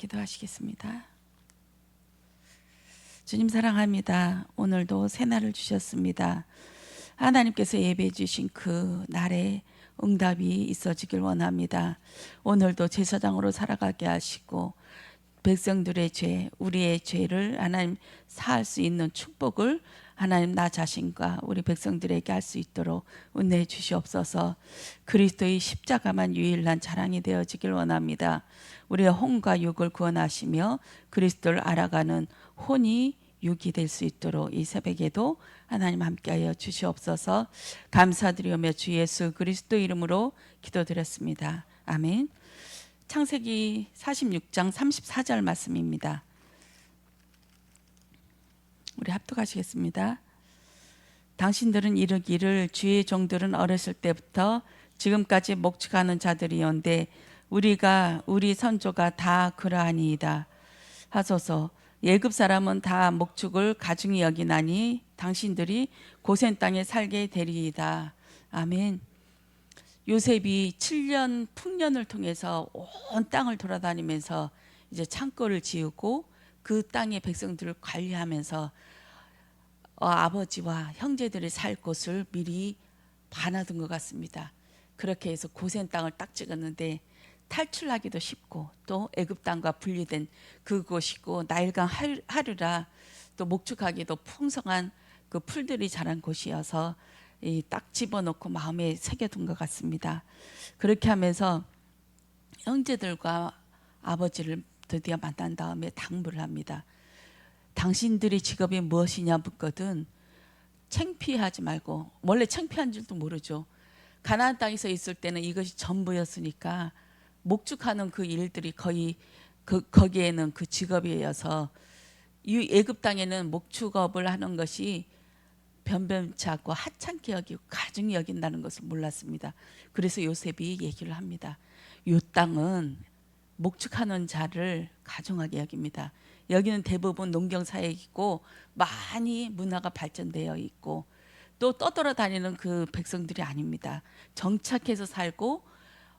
기도하시겠습니다. 주님 사랑합니다. 오늘도 새날을 주셨습니다. 하나님께서 예배해 주신 그 날에 응답이 있어지길 원합니다. 오늘도 제사장으로 살아가게 하시고 백성들의 죄, 우리의 죄를 하나님 사할 수 있는 축복을 하나님 나 자신과 우리 백성들에게 할 수 있도록 은혜해 주시옵소서. 그리스도의 십자가만 유일한 자랑이 되어지길 원합니다. 우리의 혼과 육을 구원하시며 그리스도를 알아가는 혼이 육이 될 수 있도록 이 새벽에도 하나님 함께하여 주시옵소서. 감사드리며 주 예수 그리스도 이름으로 기도드렸습니다. 아멘. 창세기 46장 34절 말씀입니다. 우리 합독하시겠습니다. 당신들은 이르기를 주의 종들은 어렸을 때부터 지금까지 목축하는 자들이온데 우리가 우리 선조가 다 그러하니이다 하소서. 예굽 사람은 다 목축을 가중히 여기나니 당신들이 고센 땅에 살게 되리이다. 아멘. 요셉이 7년 풍년을 통해서 온 땅을 돌아다니면서 이제 창고를 지으고 그 땅의 백성들을 관리하면서 아버지와 형제들이 살 곳을 미리 봐놔둔 것 같습니다. 그렇게 해서 고센 땅을 딱 찍었는데 탈출하기도 쉽고 또 애굽 땅과 분리된 그곳이고 나일강 하류라 또 목축하기도 풍성한 그 풀들이 자란 곳이어서 딱 집어넣고 마음에 새겨둔 것 같습니다. 그렇게 하면서 형제들과 아버지를 드디어 만난 다음에 당부를 합니다. 당신들의 직업이 무엇이냐 묻거든 창피하지 말고, 원래 창피한 줄도 모르죠. 가나안 땅에서 있을 때는 이것이 전부였으니까 목축하는 그 일들이 거의 거기에는 그 직업이어서 이 애굽 땅에는 목축업을 하는 것이 변변치 않고 하찮게 여기고 가중히 여긴다는 것을 몰랐습니다. 그래서 요셉이 얘기를 합니다. 이 땅은 목축하는 자를 가중하게 여깁니다. 여기는 대부분 농경사회이고 많이 문화가 발전되어 있고 또 떠돌아다니는 그 백성들이 아닙니다. 정착해서 살고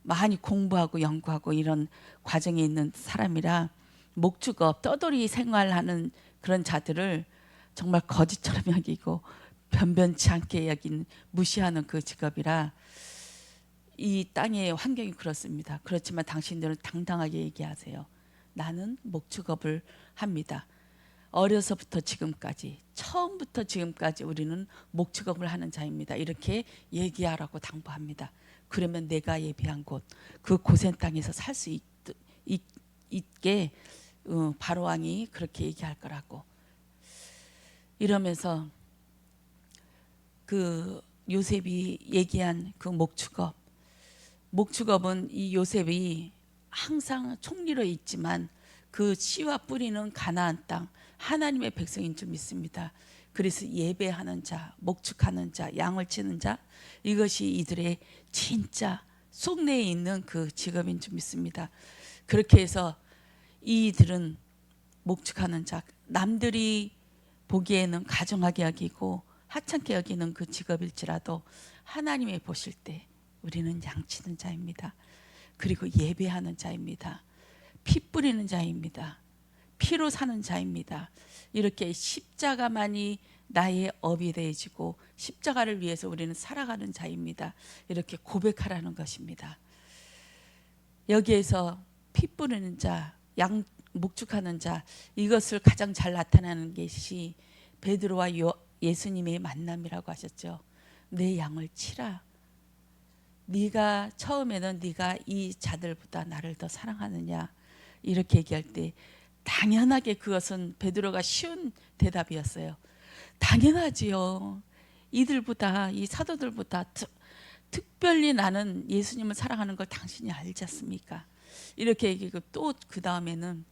많이 공부하고 연구하고 이런 과정에 있는 사람이라 목축업, 떠돌이 생활하는 그런 자들을 정말 거지처럼 여기고 변변치 않게 여긴 무시하는 그 직업이라 이 땅의 환경이 그렇습니다. 그렇지만 당신들은 당당하게 얘기하세요. 나는 목축업을 합니다. 어려서부터 지금까지, 처음부터 지금까지 우리는 목축업을 하는 자입니다. 이렇게 얘기하라고 당부합니다. 그러면 내가 예비한 곳, 그 고센 땅에서 살 수 있게 바로왕이 그렇게 얘기할 거라고. 이러면서 그 요셉이 얘기한 그 목축업은 이 요셉이 항상 총리로 있지만 그 씨와 뿌리는 가나안 땅 하나님의 백성인 줄 믿습니다. 그래서 예배하는 자, 목축하는 자, 양을 치는 자, 이것이 이들의 진짜 속내에 있는 그 직업인 줄 믿습니다. 그렇게 해서 이들은 목축하는 자, 남들이 보기에는 가정하게 여기고 하찮게 여기는 그 직업일지라도 하나님이 보실 때 우리는 양치는 자입니다. 그리고 예배하는 자입니다. 피 뿌리는 자입니다. 피로 사는 자입니다. 이렇게 십자가만이 나의 업이 되어지고 십자가를 위해서 우리는 살아가는 자입니다. 이렇게 고백하라는 것입니다. 여기에서 피 뿌리는 자, 양 목축하는 자, 이것을 가장 잘 나타내는 것이 베드로와 예수님의 만남이라고 하셨죠. 내 양을 치라. 네가 처음에는 네가 이 자들보다 나를 더 사랑하느냐 이렇게 얘기할 때 당연하게 그것은 베드로가 쉬운 대답이었어요. 당연하지요. 이들보다, 이 사도들보다 특별히 나는 예수님을 사랑하는 걸 당신이 알지 않습니까? 이렇게 얘기하고 또 그 다음에는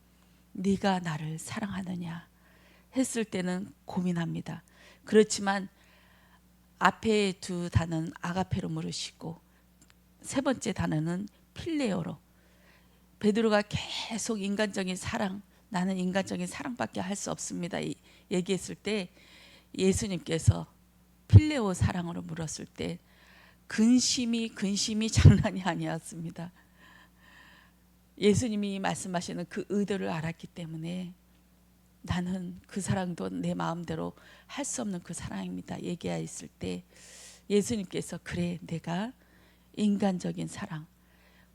네가 나를 사랑하느냐 했을 때는 고민합니다. 그렇지만 앞에 두 단어는 아가페로 물으시고 세 번째 단어는 필레오로, 베드로가 계속 인간적인 사랑, 나는 인간적인 사랑밖에 할 수 없습니다 얘기했을 때 예수님께서 필레오 사랑으로 물었을 때 근심이 장난이 아니었습니다. 예수님이 말씀하시는 그 의도를 알았기 때문에 나는 그 사랑도 내 마음대로 할 수 없는 그 사랑입니다 얘기했을 때 예수님께서 그래 내가 인간적인 사랑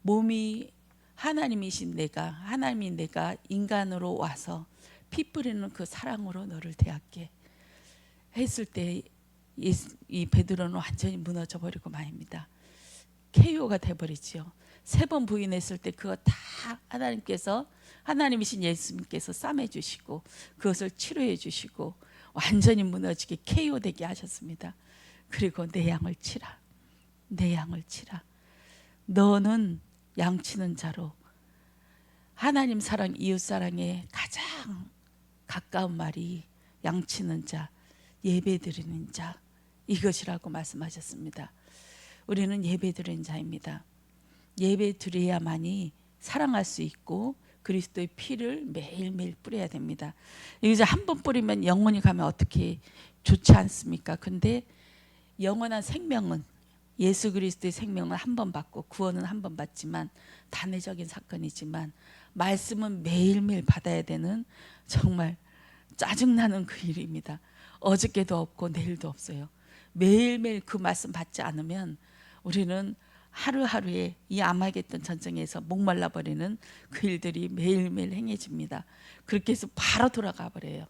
몸이 하나님이신 내가 하나님이 내가 인간으로 와서 피 뿌리는 그 사랑으로 너를 대할게 했을 때 이 베드로는 완전히 무너져 버리고 말입니다. KO가 돼버리죠. 3번 부인했을 때 그거 다 하나님이신 예수님께서 싸매 주시고 그것을 치료해 주시고 완전히 무너지게 KO 되게 하셨습니다. 그리고 내 양을 치라. 내 양을 치라. 너는 양치는 자로 하나님 사랑 이웃 사랑에 가장 가까운 말이 양치는 자 예배 드리는 자 이것이라고 말씀하셨습니다. 우리는 예배 드리는 자입니다. 예배 드려야만이 사랑할 수 있고 그리스도의 피를 매일매일 뿌려야 됩니다. 이제 한 번 뿌리면 영원히 가면 어떻게 좋지 않습니까? 근데 영원한 생명은 예수 그리스도의 생명은 한 번 받고 구원은 한 번 받지만 단회적인 사건이지만 말씀은 매일매일 받아야 되는 정말 짜증나는 그 일입니다. 어저께도 없고 내일도 없어요. 매일매일 그 말씀 받지 않으면 우리는 하루하루에 이 아마겟돈 전쟁에서 목말라 버리는 그 일들이 매일매일 행해집니다. 그렇게 해서 바로 돌아가 버려요.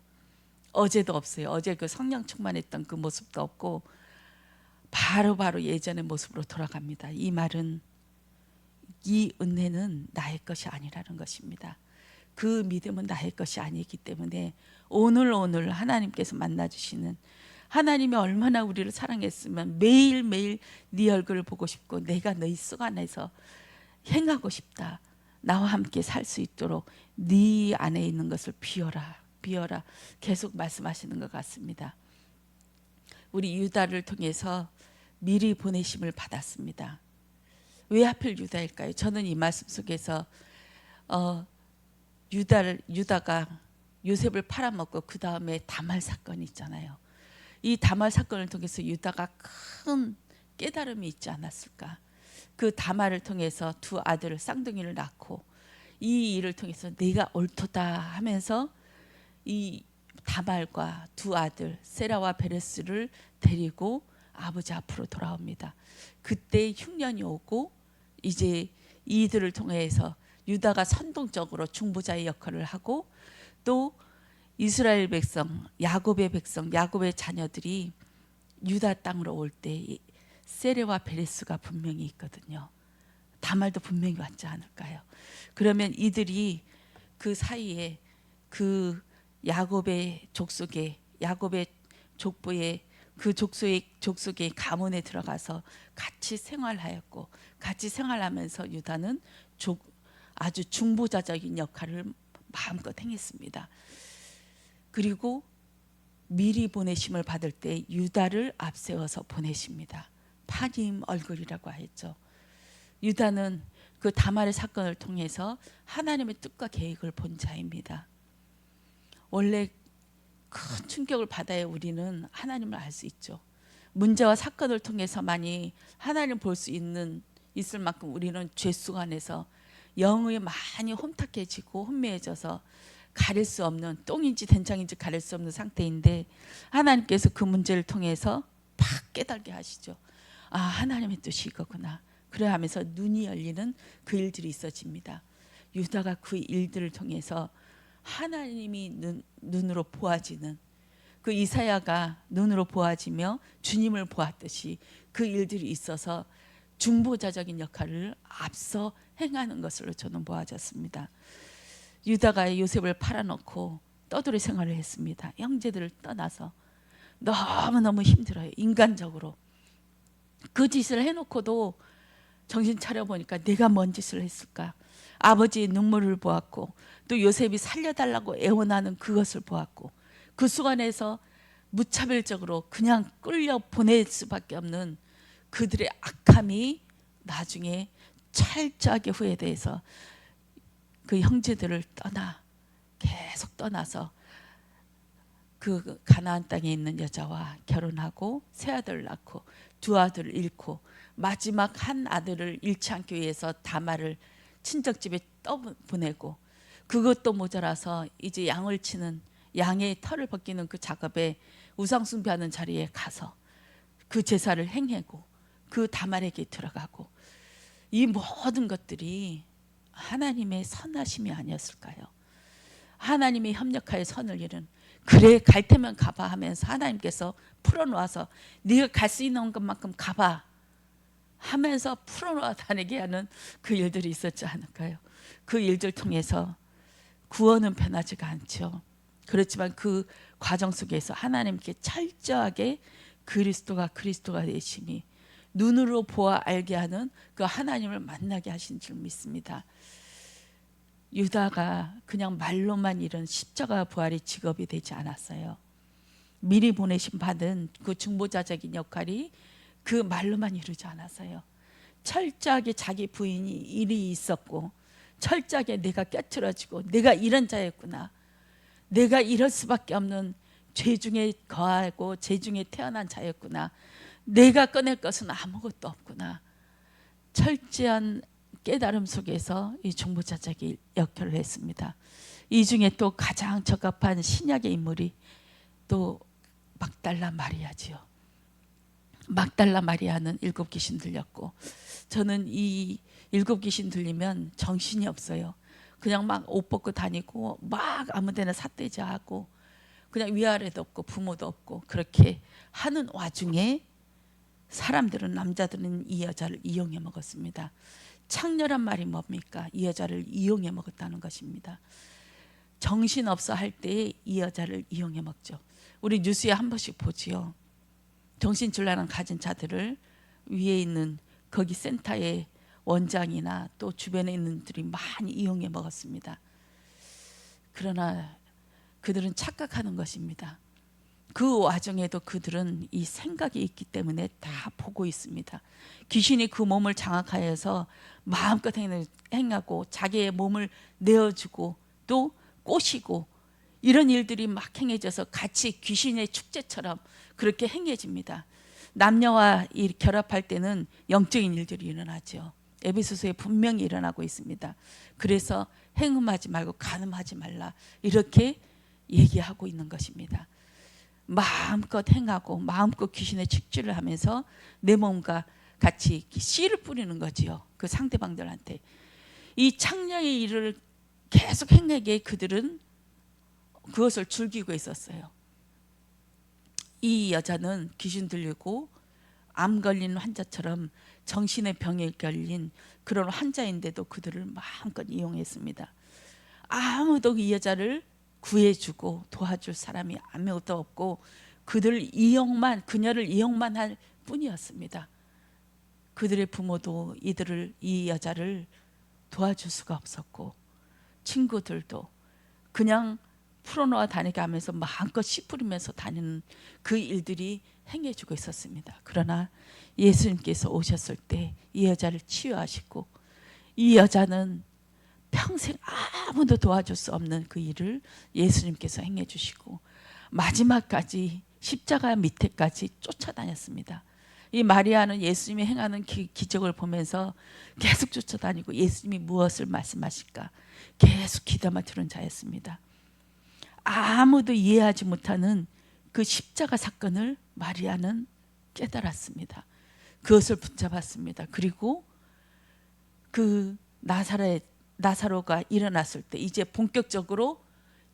어제도 없어요. 어제 그 성령 충만했던 그 모습도 없고 바로 예전의 모습으로 돌아갑니다. 이 말은 이 은혜는 나의 것이 아니라는 것입니다. 그 믿음은 나의 것이 아니기 때문에 오늘 하나님께서 만나주시는 하나님이 얼마나 우리를 사랑했으면 매일매일 네 얼굴을 보고 싶고 내가 너희 속 안에서 행하고 싶다. 나와 함께 살 수 있도록 네 안에 있는 것을 비워라 계속 말씀하시는 것 같습니다. 우리 유다를 통해서 미리 보내심을 받았습니다. 왜 하필 유다일까요? 저는 이 말씀 속에서 유다가 요셉을 팔아먹고 그 다음에 다말 사건이 있잖아요. 이 다말 사건을 통해서 유다가 큰 깨달음이 있지 않았을까. 그 다말을 통해서 2 아들을 쌍둥이를 낳고 이 일을 통해서 내가 옳도다 하면서 이 다말과 2 아들 세라와 베레스를 데리고 아버지 앞으로 돌아옵니다. 그때 흉년이 오고 이제 이들을 통해서 유다가 선동적으로 중보자의 역할을 하고 또 이스라엘 백성, 야곱의 자녀들이 유다 땅으로 올 때 세레와 베레스가 분명히 있거든요. 다말도 분명히 왔지 않을까요? 그러면 이들이 그 사이에 그 야곱의 족속의 그 족속의 가문에 들어가서 같이 생활하였고 같이 생활하면서 유다는 아주 중보자적인 역할을 마음껏 행했습니다. 그리고 미리 보내심을 받을 때 유다를 앞세워서 보내십니다. 파님 얼굴이라고 했죠. 유다는 그 다말의 사건을 통해서 하나님의 뜻과 계획을 본 자입니다. 원래 큰 충격을 받아야 우리는 하나님을 알 수 있죠. 문제와 사건을 통해서만이 하나님을 볼 수 있을 만큼 우리는 죄 속 안에서 영이 많이 혼탁해지고 혼미해져서 가릴 수 없는 똥인지 된장인지 가릴 수 없는 상태인데 하나님께서 그 문제를 통해서 팍 깨닫게 하시죠. 아, 하나님의 뜻이 이거구나. 그래 하면서 눈이 열리는 그 일들이 있어집니다. 유다가 그 일들을 통해서 하나님이 눈으로 보아지는 그 이사야가 눈으로 보아지며 주님을 보았듯이 그 일들이 있어서 중보자적인 역할을 앞서 행하는 것으로 저는 보아졌습니다. 유다가 요셉을 팔아놓고 떠돌이 생활을 했습니다. 형제들을 떠나서 너무너무 힘들어요. 인간적으로. 그 짓을 해놓고도 정신 차려보니까 내가 뭔 짓을 했을까. 아버지의 눈물을 보았고 또 요셉이 살려달라고 애원하는 그것을 보았고 그 수간에서 무차별적으로 그냥 끌려 보낼 수밖에 없는 그들의 악함이 나중에 철저하게 후회돼서 그 형제들을 계속 떠나서 그 가나안 땅에 있는 여자와 결혼하고 세 아들을 낳고 2 아들을 잃고 마지막 한 아들을 잃지 않기 위해서 다말을 친척집에 떠보내고, 그것도 모자라서 이제 양을 치는, 양의 털을 벗기는 그 작업에 우상 숭배하는 자리에 가서 그 제사를 행하고 그 다말에게 들어가고, 이 모든 것들이 하나님의 선하심이 아니었을까요? 하나님이 협력하여 선을 이룬, 그래 갈 테면 가봐 하면서 하나님께서 풀어놓아서 네가 갈 수 있는 것만큼 가봐 하면서 풀어놓아 다니게 하는 그 일들이 있었지 않을까요? 그 일들 통해서 구원은 변하지가 않죠. 그렇지만 그 과정 속에서 하나님께 철저하게 그리스도가 되심이 눈으로 보아 알게 하는 그 하나님을 만나게 하신 줄 믿습니다. 유다가 그냥 말로만 이런 십자가 부활이 직업이 되지 않았어요. 미리 보내심 받은 그 중보자적인 역할이 그 말로만 이루지 않았어요. 철저하게 자기 부인이 일이 있었고, 철저하게 내가 깨트려지고 내가 이런 자였구나, 내가 이럴 수밖에 없는 죄 중에 거하고 죄 중에 태어난 자였구나, 내가 꺼낼 것은 아무것도 없구나, 철저한 깨달음 속에서 이 중보자적인 역할을 했습니다. 이 중에 또 가장 적합한 신약의 인물이 또 막달라 마리아지요. 막달라 마리아는 7 귀신 들렸고, 저는 이 7 귀신 들리면 정신이 없어요. 그냥 막 옷 벗고 다니고 막 아무데나 삿대질하고 그냥 위아래도 없고 부모도 없고 그렇게 하는 와중에 사람들은, 남자들은 이 여자를 이용해 먹었습니다. 창녀란 말이 뭡니까? 이 여자를 이용해 먹었다는 것입니다. 정신없어 할 때 이 여자를 이용해 먹죠. 우리 뉴스에 한 번씩 보지요. 정신줄라는 가진 자들을 위에 있는 거기 센터의 원장이나 또 주변에 있는 들이 많이 이용해 먹었습니다. 그러나 그들은 착각하는 것입니다. 그 와중에도 그들은 이 생각이 있기 때문에 다 보고 있습니다. 귀신이 그 몸을 장악하여서 마음껏 행하고 자기의 몸을 내어주고 또 꼬시고 이런 일들이 막 행해져서 같이 귀신의 축제처럼 그렇게 행해집니다. 남녀와 결합할 때는 영적인 일들이 일어나죠. 에베소서에 분명히 일어나고 있습니다. 그래서 행음하지 말고 간음하지 말라 이렇게 얘기하고 있는 것입니다. 마음껏 행하고 마음껏 귀신의 축제를 하면서 내 몸과 같이 씨를 뿌리는 거지요. 그 상대방들한테. 이 창녀의 일을 계속 행하게 그들은 그것을 즐기고 있었어요. 이 여자는 귀신 들리고 암 걸린 환자처럼 정신의 병에 걸린 그런 환자인데도 그들을 마음껏 이용했습니다. 아무도 이 여자를 구해주고 도와줄 사람이 아무것도 없고 그녀를 이용만 할 뿐이었습니다. 그들의 부모도 이 여자를 도와줄 수가 없었고 친구들도 그냥 풀어놓아 다니게 하면서 마음껏 씨 뿌리면서 다니는 그 일들이 행해지고 있었습니다. 그러나 예수님께서 오셨을 때 이 여자를 치유하시고 이 여자는 평생 아무도 도와줄 수 없는 그 일을 예수님께서 행해 주시고 마지막까지 십자가 밑에까지 쫓아다녔습니다. 이 마리아는 예수님이 행하는 기적을 보면서 계속 쫓아다니고 예수님이 무엇을 말씀하실까 계속 귀담아 들은 자였습니다. 아무도 이해하지 못하는 그 십자가 사건을 마리아는 깨달았습니다. 그것을 붙잡았습니다. 그리고 그 나사로가 일어났을 때 이제 본격적으로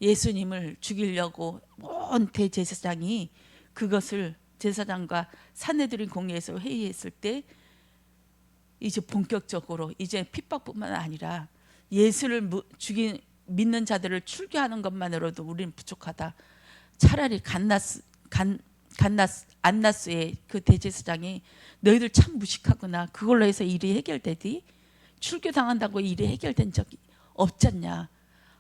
예수님을 죽이려고 온 대제사장이 그것을 제사장과 산헤드린 공회에서 회의했을 때 이제 본격적으로 이제 핍박뿐만 아니라 예수를 믿는 자들을 출교하는 것만으로도 우리는 부족하다. 차라리 안나스의 그 대제사장이 너희들 참 무식하구나. 그걸로 해서 일이 해결되디? 출교당한다고 일이 해결된 적이 없잖냐.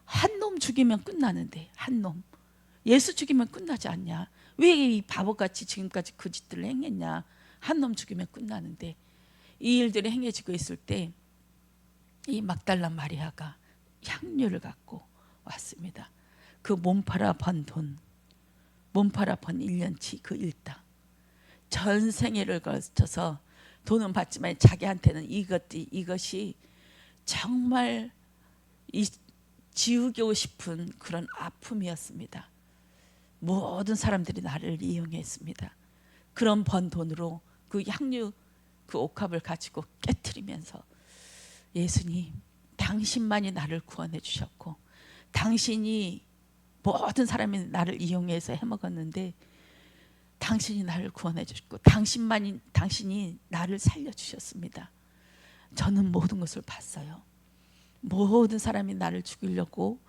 한 놈 죽이면 끝나는데 한 놈. 예수 죽이면 끝나지 않냐. 왜 이 바보같이 지금까지 그 짓들을 행했냐. 한 놈 죽이면 끝나는데. 이 일들이 행해지고 있을 때 이 막달라 마리아가 향료를 갖고 왔습니다. 그 몸팔아 번 돈, 몸팔아 번 1년치 그 일당, 전 생애를 거쳐서 돈은 받지만 자기한테는 이것이 정말 지우고 싶은 그런 아픔이었습니다. 모든 사람들이 나를 이용했습니다. 그런 번 돈으로 그 향유 그 옥합을 가지고 깨트리면서 예수님, 당신만이 나를 구원해 주셨고 당신이 모든 사람이 나를 이용해서 해먹었는데 당신이 나를 구원해 주셨고 당신이 나를 살려주셨습니다. 저는 모든 것을 봤어요. 모든 사람이 나를 죽이려고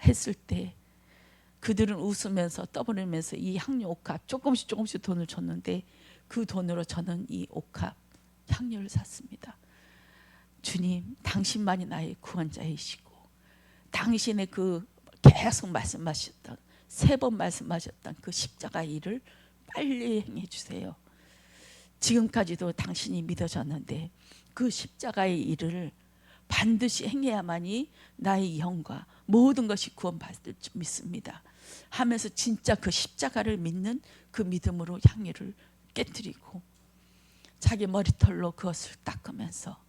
했을 때 그들은 웃으면서 떠벌리면서 이 향유 옥합 조금씩 돈을 줬는데 그 돈으로 저는 이 옥합 향유를 샀습니다. 주님, 당신만이 나의 구원자이시고 당신의 그 계속 말씀하셨던 3번 말씀하셨던 그 십자가 일을 빨리 행해 주세요. 지금까지도 당신이 믿어졌는데 그 십자가의 일을 반드시 행해야만이 나의 영과 모든 것이 구원받을 줄 믿습니다 하면서 진짜 그 십자가를 믿는 그 믿음으로 향유를 깨뜨리고 자기 머리털로 그것을 닦으면서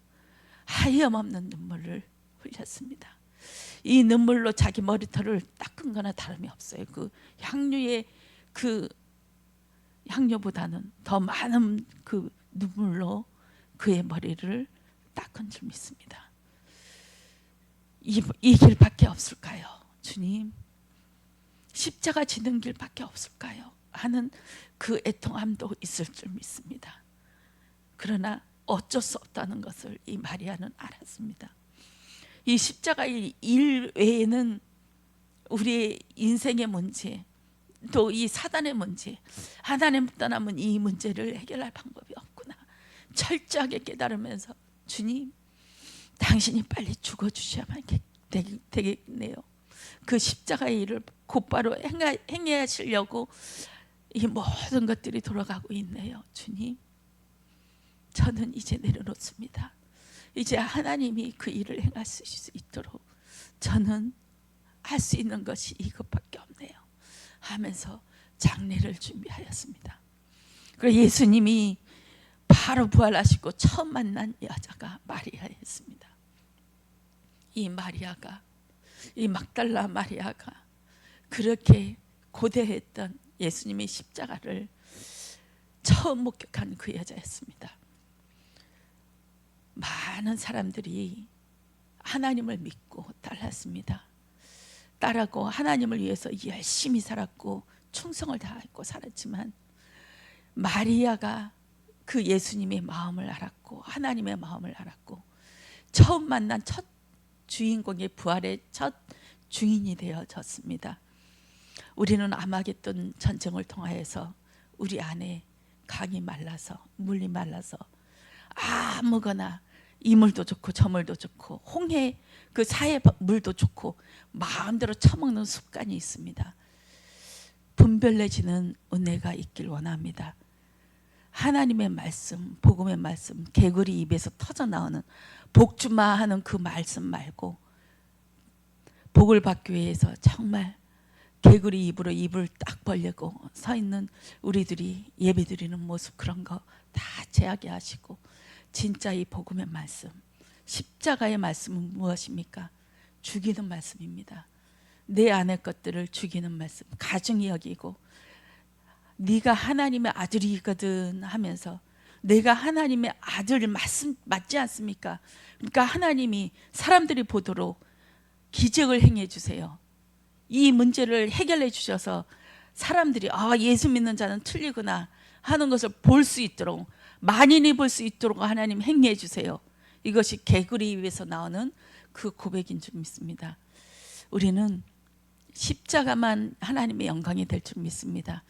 하염없는 눈물을 흘렸습니다. 이 눈물로 자기 머리털을 닦은 거나 다름이 없어요. 그 향유의 그 향유보다는 더 많은 그 눈물로 그의 머리를 닦은 줄 믿습니다. 이 길밖에 없을까요? 주님, 십자가 지는 길밖에 없을까요? 하는 그 애통함도 있을 줄 믿습니다. 그러나 어쩔 수 없다는 것을 이 마리아는 알았습니다. 이 십자가의 일 외에는 우리의 인생의 문제, 또 이 사단의 문제, 하나님 떠나면 이 문제를 해결할 방법이 없구나 철저하게 깨달으면서 주님, 당신이 빨리 죽어주셔야만 되겠네요. 그 십자가의 일을 곧바로 행해 하시려고 이 모든 것들이 돌아가고 있네요. 주님, 저는 이제 내려놓습니다. 이제 하나님이 그 일을 행하실 수 있도록 저는 할 수 있는 것이 이것밖에 없네요 하면서 장례를 준비하였습니다. 그리고 예수님이 바로 부활하시고 처음 만난 여자가 마리아였습니다. 이 마리아가, 이 막달라 마리아가 그렇게 고대했던 예수님의 십자가를 처음 목격한 그 여자였습니다. 많은 사람들이 하나님을 믿고 따랐습니다. 따르고 하나님을 위해서 열심히 살았고 충성을 다했고 살았지만 마리아가 그 예수님의 마음을 알았고 하나님의 마음을 알았고 처음 만난 첫 주인공의 부활의 첫 주인이 되어졌습니다. 우리는 아마겟돈 전쟁을 통하여서 우리 안에 강이 말라서 물이 말라서 아무거나 이 물도 좋고 저 물도 좋고 홍해 그 사해 물도 좋고 마음대로 처먹는 습관이 있습니다. 분별내지는 은혜가 있길 원합니다. 하나님의 말씀, 복음의 말씀, 개구리 입에서 터져나오는 복주마 하는 그 말씀 말고 복을 받기 위해서 정말 개구리 입으로 입을 딱 벌리고 서 있는 우리들이 예배드리는 모습, 그런 거 다 제하게 하시고 진짜 이 복음의 말씀, 십자가의 말씀은 무엇입니까? 죽이는 말씀입니다. 내 안의 것들을 죽이는 말씀, 가증히 여기고 네가 하나님의 아들이거든 하면서 내가 하나님의 아들 맞지 않습니까? 그러니까 하나님이 사람들이 보도록 기적을 행해 주세요. 이 문제를 해결해 주셔서 사람들이 예수 믿는 자는 틀리구나 하는 것을 볼 수 있도록, 만인이 볼 수 있도록 하나님 행해 주세요. 이것이 개구리 입에서 나오는 그 고백인 줄 믿습니다. 우리는 십자가만 하나님의 영광이 될 줄 믿습니다.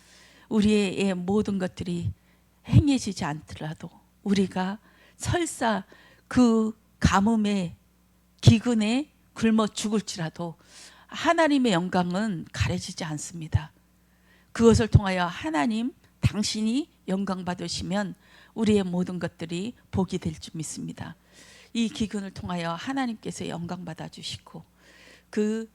우리의 모든 것들이 행해지지 않더라도 우리가 설사 그 가뭄에 기근에 굶어 죽을지라도 하나님의 영광은 가려지지 않습니다. 그것을 통하여 하나님 당신이 영광 받으시면 우리의 모든 것들이 복이 될 줄 믿습니다. 이 기근을 통하여 하나님께서 영광 받아 주시고 그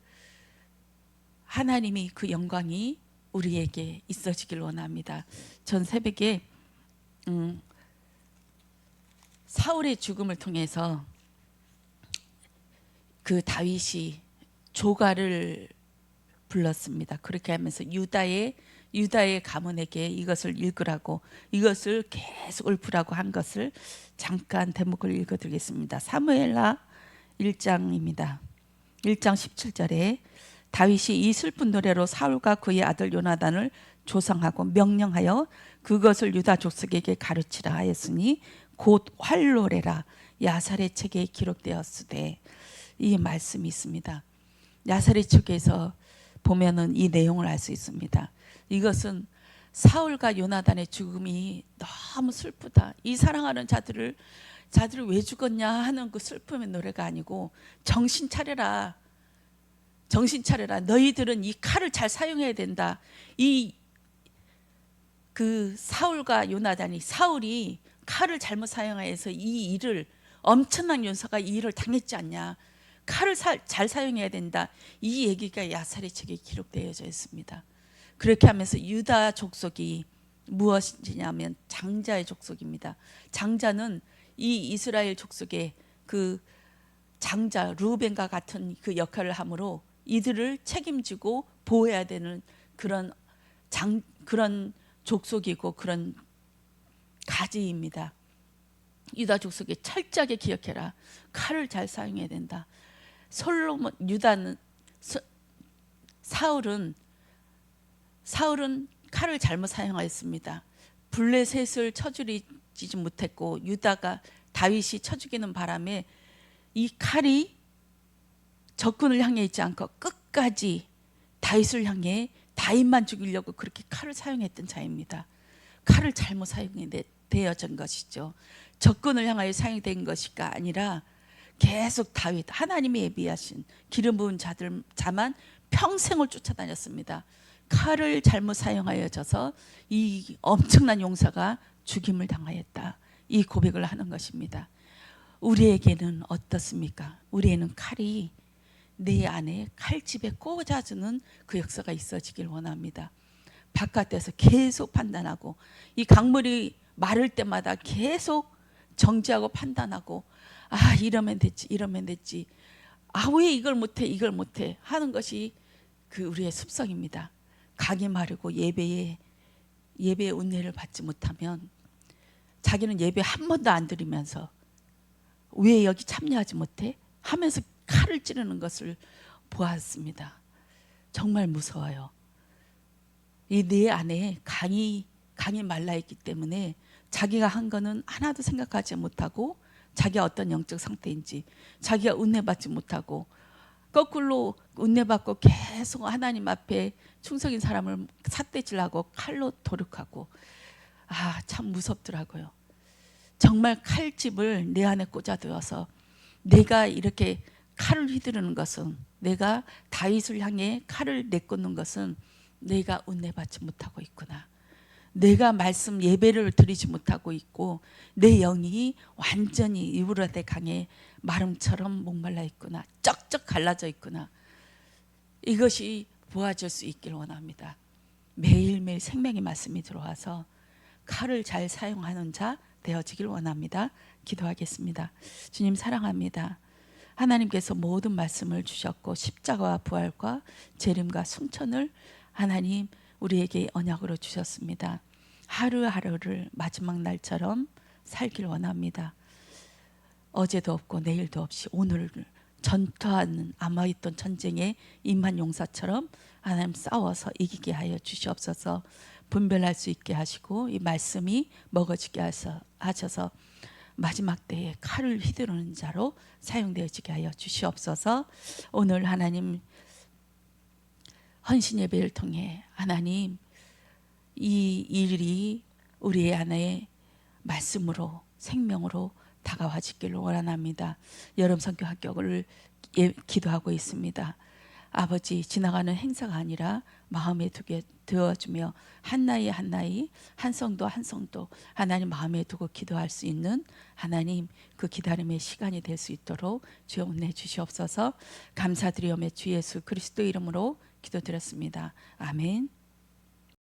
하나님이 그 영광이 우리에게 있어지길 원합니다. 전 새벽에 사울의 죽음을 통해서 그 다윗이 조가를 불렀습니다. 그렇게 하면서 유다의 가문에게 이것을 읽으라고, 이것을 계속 읊으라고 한 것을 잠깐 대목을 읽어드리겠습니다. 사무엘하 1장입니다. 1장 17절에 다윗이 이 슬픈 노래로 사울과 그의 아들 요나단을 조성하고 명령하여 그것을 유다 족속에게 가르치라 하였으니 곧 활노래라 야살의 책에 기록되었으되, 이 말씀이 있습니다. 야살의 책에서 보면은 이 내용을 알 수 있습니다. 이것은 사울과 요나단의 죽음이 너무 슬프다, 이 사랑하는 자들을 왜 죽었냐 하는 그 슬픔의 노래가 아니고, 정신 차려라, 정신 차려라, 너희들은 이 칼을 잘 사용해야 된다. 그 사울과 요나단이, 사울이 칼을 잘못 사용해서 이 일을, 엄청난 용사가 이 일을 당했지 않냐, 칼을 잘 사용해야 된다, 이 얘기가 야살의 책에 기록되어져 있습니다. 그렇게 하면서 유다 족속이 무엇이냐면 장자의 족속입니다. 장자는 이 이스라엘 족속의 그 장자 루벤과 같은 그 역할을 하므로 이들을 책임지고 보호해야 되는 그런 족속이고 그런 가지입니다. 유다 족속에 철저하게 기억해라, 칼을 잘 사용해야 된다. 사울은 칼을 잘못 사용하였습니다. 블레셋을 쳐죽이지 못했고, 유다가 다윗이 쳐 죽이는 바람에 이 칼이 적군을 향해 있지 않고 끝까지 다윗을 향해 다윗만 죽이려고 그렇게 칼을 사용했던 자입니다. 칼을 잘못 사용되어진 것이죠. 적군을 향하여 사용된 것이가 아니라 계속 다윗, 하나님이 예비하신 기름 부은 자만 평생을 쫓아다녔습니다. 칼을 잘못 사용하여져서 이 엄청난 용사가 죽임을 당하였다, 이 고백을 하는 것입니다. 우리에게는 어떻습니까? 우리에는 칼이 내 안에 칼집에 꽂아주는 그 역사가 있어지길 원합니다. 바깥에서 계속 판단하고, 이 강물이 마를 때마다 계속 정지하고 판단하고, 아 이러면 됐지, 아 왜 이걸 못해 하는 것이 그 우리의 습성입니다. 강이 마르고 예배의 은혜를 받지 못하면 자기는 예배 한 번도 안 드리면서 왜 여기 참여하지 못해 하면서 칼을 찌르는 것을 보았습니다. 정말 무서워요. 이 내 안에 강이 말라있기 때문에 자기가 한 거는 하나도 생각하지 못하고, 자기가 어떤 영적 상태인지 자기가 은혜받지 못하고, 거꾸로 은혜받고 계속 하나님 앞에 충성인 사람을 삿대질하고 칼로 도륙하고, 아 참 무섭더라고요. 정말 칼집을 내 안에 꽂아두어서 내가 이렇게 칼을 휘두르는 것은, 내가 다윗을 향해 칼을 내꽂는 것은 내가 은혜받지 못하고 있구나, 내가 말씀 예배를 드리지 못하고 있고, 내 영이 완전히 유브라데 강의 마름처럼 목말라 있구나, 쩍쩍 갈라져 있구나, 이것이 보아질 수 있길 원합니다. 매일매일 생명의 말씀이 들어와서 칼을 잘 사용하는 자 되어지길 원합니다. 기도하겠습니다. 주님 사랑합니다. 하나님께서 모든 말씀을 주셨고, 십자가와 부활과 재림과 승천을 하나님 우리에게 언약으로 주셨습니다. 하루하루를 마지막 날처럼 살길 원합니다. 어제도 없고 내일도 없이 오늘을 전투하는 아마있던 전쟁에 임한 용사처럼 하나님 싸워서 이기게 하여 주시옵소서. 분별할 수 있게 하시고, 이 말씀이 먹어지게 하셔서 마지막 때에 칼을 휘두르는 자로 사용되어지게 하여 주시옵소서. 오늘 하나님 헌신 예배를 통해 하나님 이 일이 우리의 안에 말씀으로 생명으로 다가와지기를 원합니다. 여름 선교 합격을 기도하고 있습니다. 아버지, 지나가는 행사가 아니라 마음에 두게 되어주며 한 나이 한 나이, 한 성도 한 성도 하나님 마음에 두고 기도할 수 있는 하나님 그 기다림의 시간이 될 수 있도록 주여 은혜 주시옵소서. 감사드리오며 주 예수 그리스도 이름으로 기도드렸습니다. 아멘.